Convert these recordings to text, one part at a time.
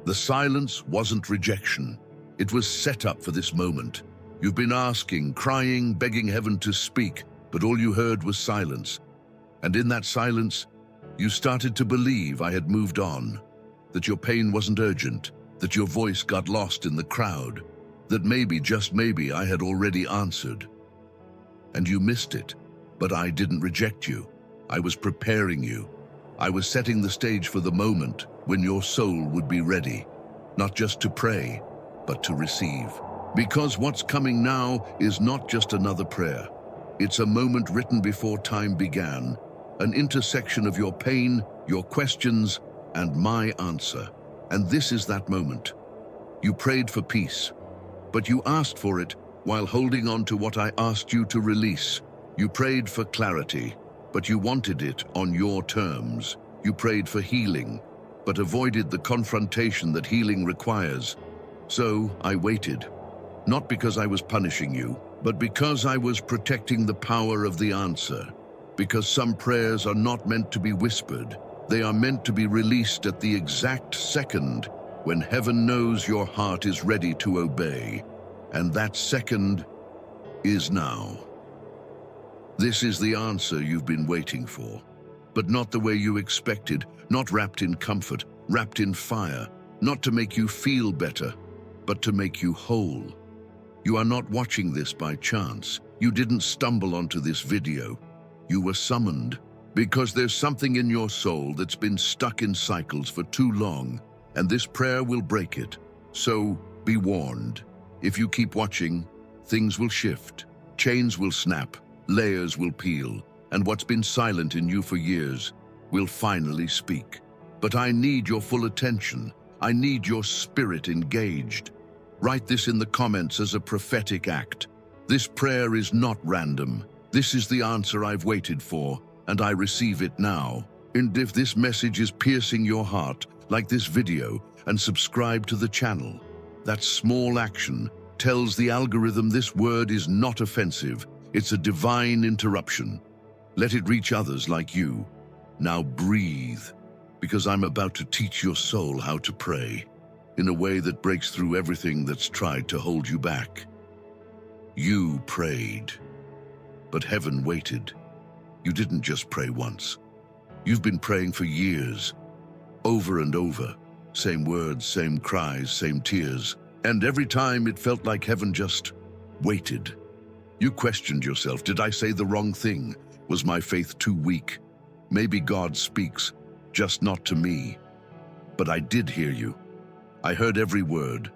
The silence wasn't rejection. It was set up for this moment. You've been asking, crying, begging heaven to speak, but all you heard was silence. And in that silence, you started to believe I had moved on, that your pain wasn't urgent, that your voice got lost in the crowd, that maybe, just maybe, I had already answered. And you missed it, but I didn't reject you. I was preparing you. I was setting the stage for the moment when your soul would be ready, not just to pray, but to receive. Because what's coming now is not just another prayer. It's a moment written before time began, an intersection of your pain, your questions, and my answer. And this is that moment. You prayed for peace, but you asked for it while holding on to what I asked you to release. You prayed for clarity, but you wanted it on your terms. You prayed for healing, but avoided the confrontation that healing requires. So I waited, not because I was punishing you, but because I was protecting the power of the answer. Because some prayers are not meant to be whispered. They are meant to be released at the exact second when heaven knows your heart is ready to obey. And that second is now. This is the answer you've been waiting for, but not the way you expected, not wrapped in comfort, wrapped in fire, not to make you feel better, but to make you whole. You are not watching this by chance. You didn't stumble onto this video. You were summoned because there's something in your soul that's been stuck in cycles for too long, and this prayer will break it. So be warned. If you keep watching, things will shift, chains will snap, layers will peel, and what's been silent in you for years will finally speak. But I need your full attention. I need your spirit engaged. Write this in the comments as a prophetic act. This prayer is not random. This is the answer I've waited for, and I receive it now. And if this message is piercing your heart, like this video and subscribe to the channel. That small action tells the algorithm this word is not offensive. It's a divine interruption. Let it reach others like you. Now breathe, because I'm about to teach your soul how to pray in a way that breaks through everything that's tried to hold you back. You prayed, but heaven waited. You didn't just pray once. You've been praying for years, over and over. Same words, same cries, same tears. And every time it felt like heaven just waited. You questioned yourself. Did I say the wrong thing? Was my faith too weak? Maybe God speaks, just not to me. But I did hear you. I heard every word,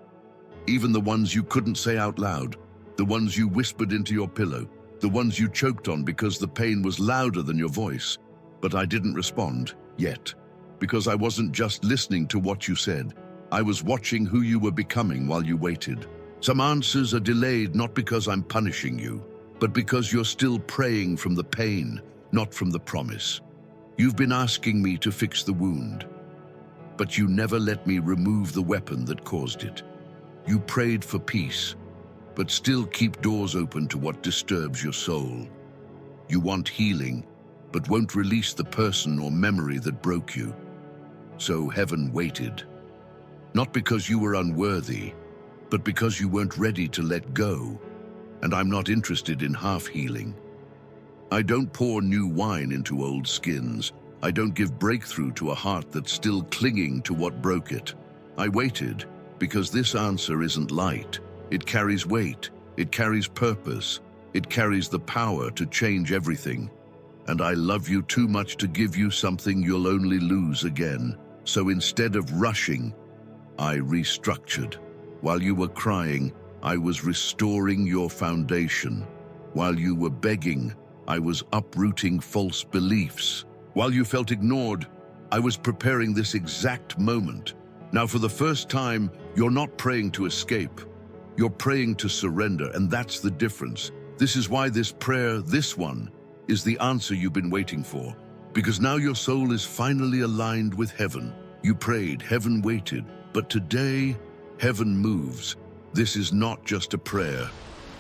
even the ones you couldn't say out loud, the ones you whispered into your pillow, the ones you choked on because the pain was louder than your voice. But I didn't respond yet, because I wasn't just listening to what you said. I was watching who you were becoming while you waited. Some answers are delayed not because I'm punishing you, but because you're still praying from the pain, not from the promise. You've been asking me to fix the wound, but you never let me remove the weapon that caused it. You prayed for peace, but still keep doors open to what disturbs your soul. You want healing, but won't release the person or memory that broke you. So heaven waited. Not because you were unworthy, but because you weren't ready to let go. And I'm not interested in half healing. I don't pour new wine into old skins. I don't give breakthrough to a heart that's still clinging to what broke it. I waited because this answer isn't light. It carries weight. It carries purpose. It carries the power to change everything. And I love you too much to give you something you'll only lose again. So instead of rushing, I restructured. While you were crying, I was restoring your foundation. While you were begging, I was uprooting false beliefs. While you felt ignored, I was preparing this exact moment. Now, for the first time, you're not praying to escape. You're praying to surrender, and that's the difference. This is why this prayer, this one, is the answer you've been waiting for. Because now your soul is finally aligned with heaven. You prayed, heaven waited. But today, heaven moves. This is not just a prayer.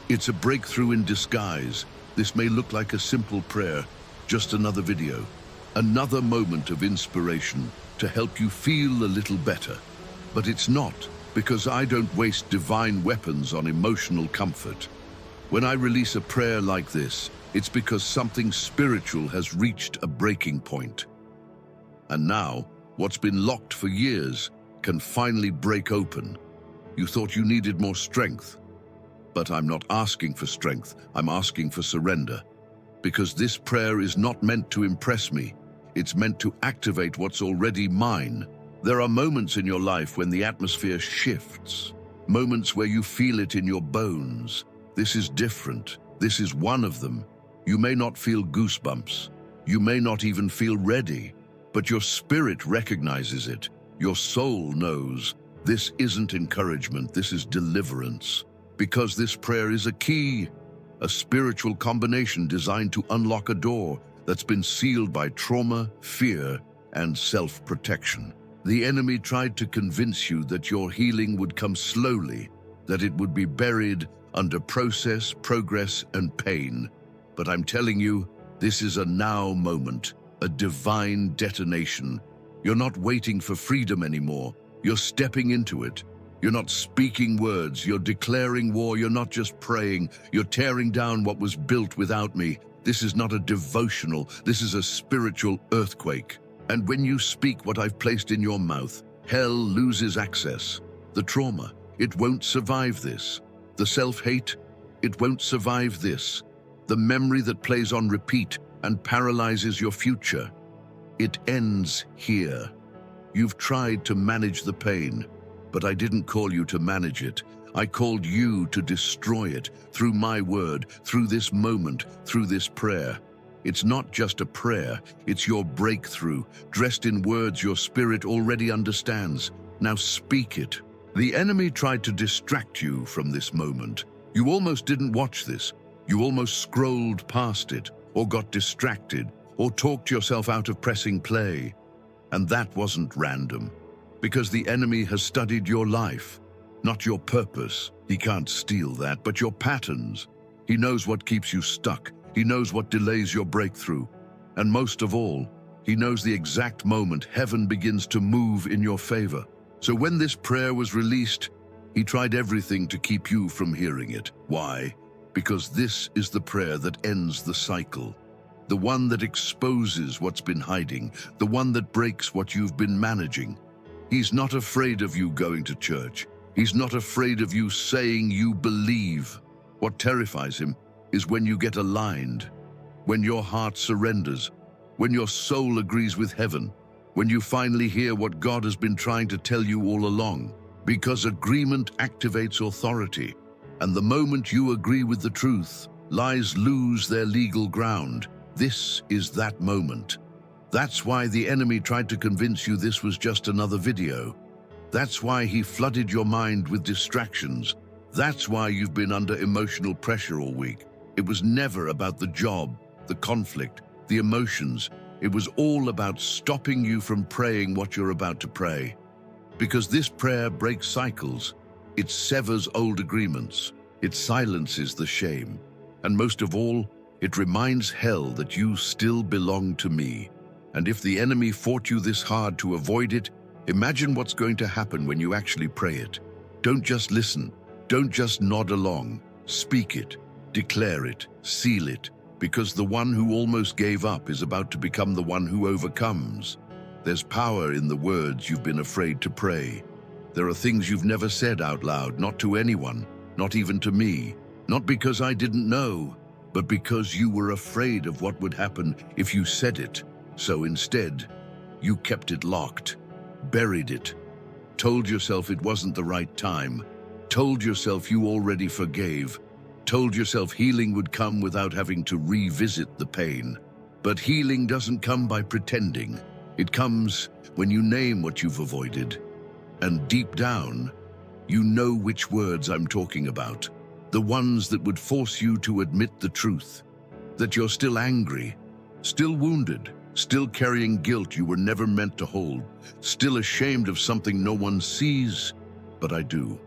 It's a breakthrough in disguise. This may look like a simple prayer, just another video, another moment of inspiration to help you feel a little better. But it's not, because I don't waste divine weapons on emotional comfort. When I release a prayer like this, it's because something spiritual has reached a breaking point. And now, what's been locked for years can finally break open. You thought you needed more strength. But I'm not asking for strength, I'm asking for surrender. Because this prayer is not meant to impress me, it's meant to activate what's already mine. There are moments in your life when the atmosphere shifts, moments where you feel it in your bones. This is different. This is one of them. You may not feel goosebumps. You may not even feel ready, but your spirit recognizes it. Your soul knows. This isn't encouragement, this is deliverance. Because this prayer is a key, a spiritual combination designed to unlock a door that's been sealed by trauma, fear, and self-protection. The enemy tried to convince you that your healing would come slowly, that it would be buried under process, progress, and pain. But I'm telling you, this is a now moment, a divine detonation. You're not waiting for freedom anymore. You're stepping into it. You're not speaking words. You're declaring war. You're not just praying. You're tearing down what was built without me. This is not a devotional. This is a spiritual earthquake. And when you speak what I've placed in your mouth, hell loses access. The trauma, it won't survive this. The self-hate, it won't survive this. The memory that plays on repeat and paralyzes your future, it ends here. You've tried to manage the pain, but I didn't call you to manage it. I called you to destroy it through my word, through this moment, through this prayer. It's not just a prayer, it's your breakthrough, dressed in words your spirit already understands. Now speak it. The enemy tried to distract you from this moment. You almost didn't watch this. You almost scrolled past it, or got distracted, or talked yourself out of pressing play. And that wasn't random, because the enemy has studied your life, not your purpose. He can't steal that, but your patterns. He knows what keeps you stuck. He knows what delays your breakthrough. And most of all, he knows the exact moment heaven begins to move in your favor. So when this prayer was released, he tried everything to keep you from hearing it. Why? Because this is the prayer that ends the cycle. The one that exposes what's been hiding, the one that breaks what you've been managing. He's not afraid of you going to church. He's not afraid of you saying you believe. What terrifies him is when you get aligned, when your heart surrenders, when your soul agrees with heaven, when you finally hear what God has been trying to tell you all along. Because agreement activates authority, and the moment you agree with the truth, lies lose their legal ground. This is that moment. That's why the enemy tried to convince you this was just another video. That's why he flooded your mind with distractions. That's why you've been under emotional pressure all week. It was never about the job, the conflict, the emotions. It was all about stopping you from praying what you're about to pray. Because this prayer breaks cycles. It severs old agreements. It silences the shame. And most of all, it reminds hell that you still belong to me. And if the enemy fought you this hard to avoid it, imagine what's going to happen when you actually pray it. Don't just listen. Don't just nod along. Speak it. Declare it. Seal it. Because the one who almost gave up is about to become the one who overcomes. There's power in the words you've been afraid to pray. There are things you've never said out loud, not to anyone, not even to me. Not because I didn't know, but because you were afraid of what would happen if you said it. So instead, you kept it locked, buried it, told yourself it wasn't the right time, told yourself you already forgave, told yourself healing would come without having to revisit the pain. But healing doesn't come by pretending. It comes when you name what you've avoided. And deep down, you know which words I'm talking about. The ones that would force you to admit the truth. That you're still angry, still wounded, still carrying guilt you were never meant to hold, still ashamed of something no one sees, but I do.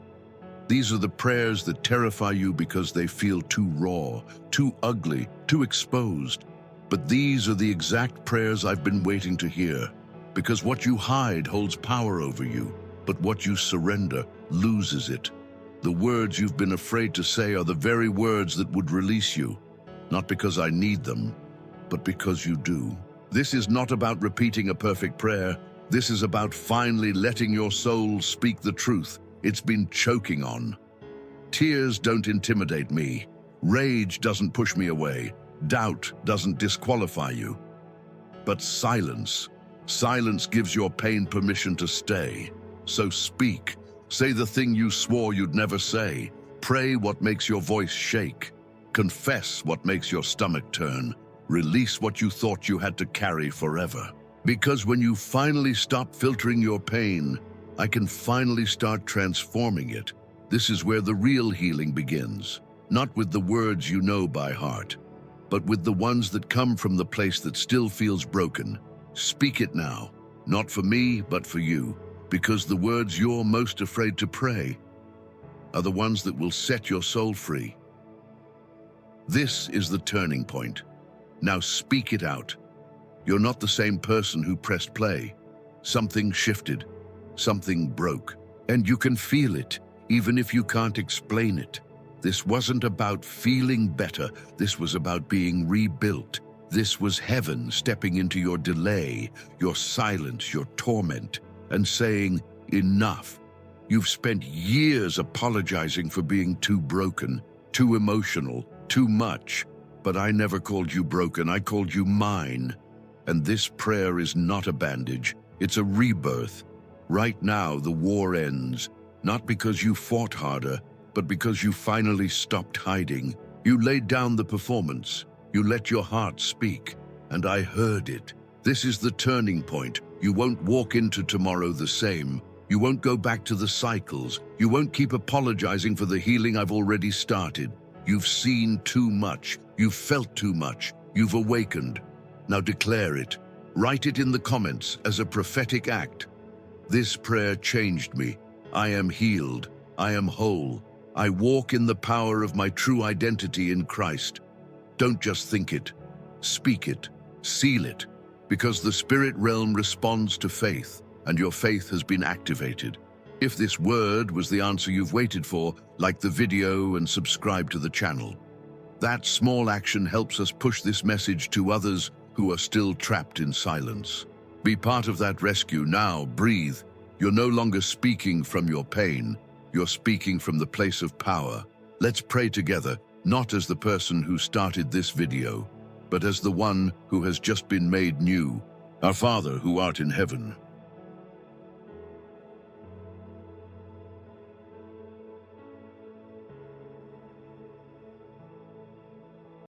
These are the prayers that terrify you because they feel too raw, too ugly, too exposed. But these are the exact prayers I've been waiting to hear, because what you hide holds power over you. but what you surrender loses it. The words you've been afraid to say are the very words that would release you, not because I need them, but because you do. This is not about repeating a perfect prayer. This is about finally letting your soul speak the truth it's been choking on. Tears don't intimidate me. Rage doesn't push me away. Doubt doesn't disqualify you. But silence gives your pain permission to stay. So speak. Say the thing you swore you'd never say. Pray what makes your voice shake. Confess what makes your stomach turn. Release what you thought you had to carry forever. Because when you finally stop filtering your pain, I can finally start transforming it. This is where the real healing begins. Not with the words you know by heart, but with the ones that come from the place that still feels broken. Speak it now, not for me, but for you, because the words you're most afraid to pray are the ones that will set your soul free. This is the turning point. Now speak it out. You're not the same person who pressed play. Something shifted, something broke, and you can feel it, even if you can't explain it. This wasn't about feeling better. This was about being rebuilt. This was heaven stepping into your delay, your silence, your torment, and saying, enough. You've spent years apologizing for being too broken, too emotional, too much. But I never called you broken, I called you mine. And this prayer is not a bandage, it's a rebirth. Right now, the war ends, not because you fought harder, but because you finally stopped hiding. You laid down the performance, you let your heart speak, and I heard it. This is the turning point. You won't walk into tomorrow the same. You won't go back to the cycles. You won't keep apologizing for the healing I've already started. You've seen too much. You've felt too much. You've awakened. Now declare it. Write it in the comments as a prophetic act. This prayer changed me. I am healed. I am whole. I walk in the power of my true identity in Christ. Don't just think it. Speak it. Seal it. Because the spirit realm responds to faith, and your faith has been activated. If this word was the answer you've waited for, like the video and subscribe to the channel. That small action helps us push this message to others who are still trapped in silence. Be part of that rescue now. Breathe. You're no longer speaking from your pain. You're speaking from the place of power. Let's pray together, not as the person who started this video, but as the one who has just been made new. Our Father who art in heaven,